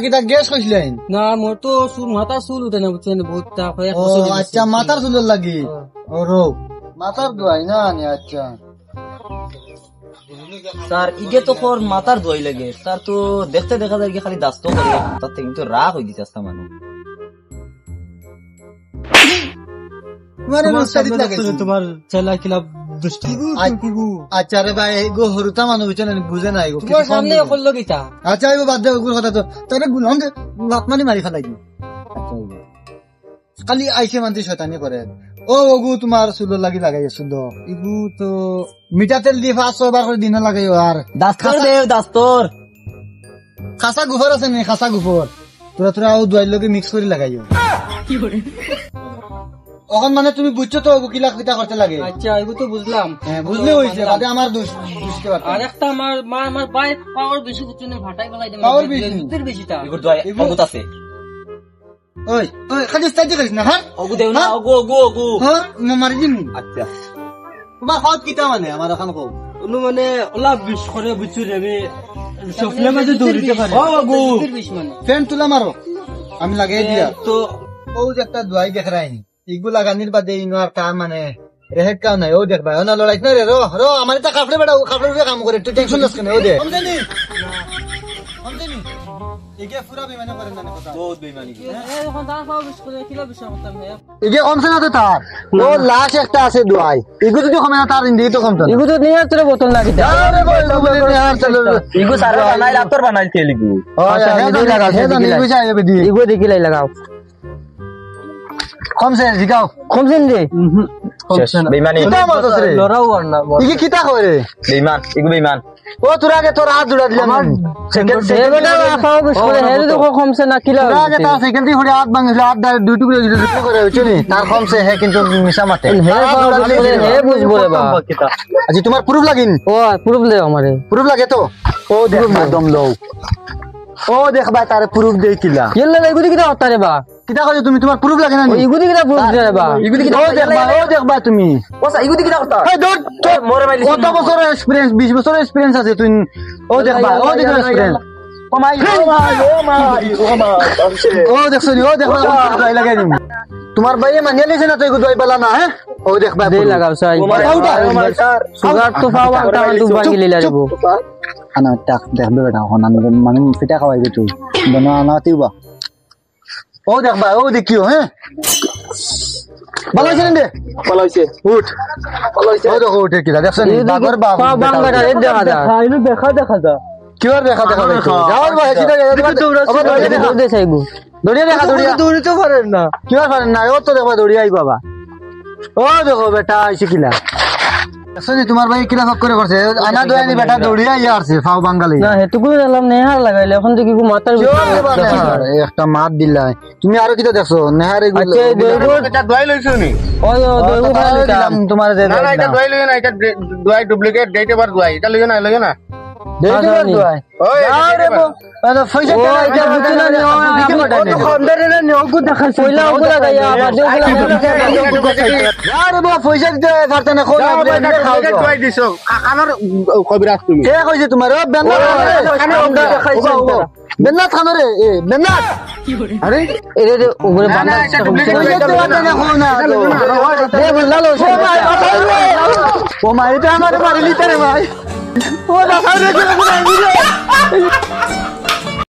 কিটা গ্যাস কইছিলেন না মোর তো মাথার চুল উঠে না বুঝছেন বহুত টাক হয়ে ও আচ্ছা মাথার চুলের লাগি ও রো মাথার দোয়াই না নি আচ্ছা স্যার ইগে তো তোর মাথার দই লাগে স্যার তো দেখতে দেখা যায় কি খালি দাস্ত করে তার থেকে কিন্তু রাগ হয়ে দিতে আসতা মানুষ তোমার ছেলে কিলা দুষ্টি আচ্ছা রে ভাই গো হরুতা মানুষ বুঝে নাই তোমার সামনে করলো কিটা আচ্ছা এগো বাদ দে ওগুলো কথা তো তাহলে গুলাম দে লাত মারি ফেলাই দি খালি আইসে মানতে শয়তানি করে ও ওগু তোমার চুলোর লাগি লাগাই সুন্দর ইগু তো মিঠা তেল দিয়ে 5-6 বার করে দিন লাগাই আর দাস্তর দেও দাস্তর খাসা গুফর আছে নি খাসা গুফর তোরা তোরা ও দুয়াইর লগে মিক্স করে লাগাইও কি করে এখন মানে তুমি বুঝছো তো ওগু কিলা কিটা করতে লাগে আচ্ছা ইগু তো বুঝলাম হ্যাঁ বুঝলে হইছে বাদে আমার দুষ্টি বাত আর একটা আমার বাইক পাওয়ার বেশি বুঝছেন ফাটাই ফেলাই দেব পাওয়ার বেশি দুধের বেশিটা ইগুর দয় অগুত আছে ওই ওই খালি স্টাইল করিস না হ্যাঁ অগু দেও না অগু অগু অগু হ্যাঁ মারি দিম আচ্ছা তোমার হাত কিটা মানে আমার এখন কও অনু মানে ওলা বিশ করে বুঝছি রে আমি সফলে মাঝে দৌড়িতে পারি ও অগু দুধের বেশি মানে ফ্যান তুলা মারো আমি লাগাই দিয়া তো ও যে একটা দোয়াই দেখ রাই ইগুলা গানির বাদে ইনোর কাম মানে রেহেট কাম নাই ও দেখ ভাই ও না লড়াইছ না রে রো রো আমার তা কাফড়ে বেড়া কাফড়ে কাম করে তুই টেনশন লস কেন ও দে সমঝেনি এগে পুরা বেমানে করেন না কথা বহুত বেমানি এখন দাঁড়া পাওয়া বিশ করে কিলা বিষয় করতাম এগে কমছে না তো তার ও লাশ একটা আছে দোয়াই ইগু যদি কমে না তার ইন্দি তো কমতো ইগু তো নিয়ে তোর বোতল লাগি আরে বই ইগু বলে নিহার চলো ইগু সারা বানাইল আতর বানাইল তেলিগু আচ্ছা ইগু লাগাও ইগু যাইবে দি ইগু দেখিলাই লাগাও কমছে জিগাও কমছে রে বেমানি কিটা মারছস রে লড়াও আর না ইগে কিটা করে বেমান ইগু বেমান ও তোর আগে তোর হাত জুড়া দিলাম সেবেটা পাওয়া বিশ করে হে তো কমছে না কিলা তোর আগে তার সাইকেল দিয়ে ঘুরে হাত ভাঙিল হাত দাঁড়ে দুই টুকরো করে হইছে নি তার কমছে হে কিন্তু মিশা মাতে হে পাওয়া বিশ করে হে বুঝবো রে বা আজি তোমার প্রুফ লাগিন ও প্রুফ দে আমারে প্রুফ লাগে তো ও দেখ একদম লো ও দেখ ভাই তার প্রুফ দেই কিলা ইল্লা ইগু দিকে হতা রে বা কিটা কইছো তুমি তোমার প্রুফ লাগে না নি ইগু দিকে প্রুফ দে রে বা ইগু দিকে ও দেখ ভাই তুমি ওসা ইগু দিকে করতা এই দূর মোরে মাইলি কত বছর এক্সপেরিয়েন্স 20 বছর এক্সপেরিয়েন্স আছে তুই ও দেখ ভাই ও দেখ এক্সপেরিয়েন্স ও মাই ও দেখছো নি ও দেখ ভাই লাগাই দিম তোমার ভাইয়ে মানিয়ে লিছে না তুই দই পালা না হ্যাঁ ও দেখ ভাই দে লাগাও সাই সুগার তো পাওয়া তা তো ভাঙি লিলা যাবো খানা টাক দেখবে বেটা হনা মানে ফিটা খাওয়াইবে তুই বনা না তিবা ও দেখ ভাই ও দেখিও হ্যাঁ ভালো হইছে রে ভালো হইছে উঠ ভালো হইছে ও দেখো উঠে কিলা দেখছ নি বাগর বাপ বাংলাটা রে দেখা যা আইনু দেখা কি আর দেখা যাওয়ার ভাই কিটা দৌড় দে সাইগু দড়িয়া দেখা দৌড়িতে পারেন না কি আর পারেন না ও তো দেখবা দড়িয়া আই বাবা ও দেখো বেটা আইছে কিলা শুনি তোমার ভাই কিলা ফক করে করছে আনা দয়ানি বেটা দৌড়িয়া আই আসছে ফাও বাঙালি না হেতুকু এলাম নেহার লাগাইলে এখন দেখি কো মাথার একটা মাত দিলাই তুমি আরো কিটা দেখছো নেহার এগুলো এটা দই লইছো নি ওই দইগু দিলাম তোমার যে না না এটা দই লইও না এটা দই ডুপ্লিকেট ডেট এবার দই এটা লইও না দেইবার দোয়াই ওই আরে মানে পয়সা ও এটা বুঝছ না নি ও খন্ডারে না নি ওগু দেখা পয়লা ওগু লাগাইয়া আবার আরে বাবা পয়সা দিতে পারতে না কোন দই দিছো কাকানোর কবিরাজ তুমি কে কইছে তোমার বেন্নাত খানো রে এ বেন্নাত আরে এরে ওগরে বানা ও মাই এটা আমার মারিলি রে ভাই ও না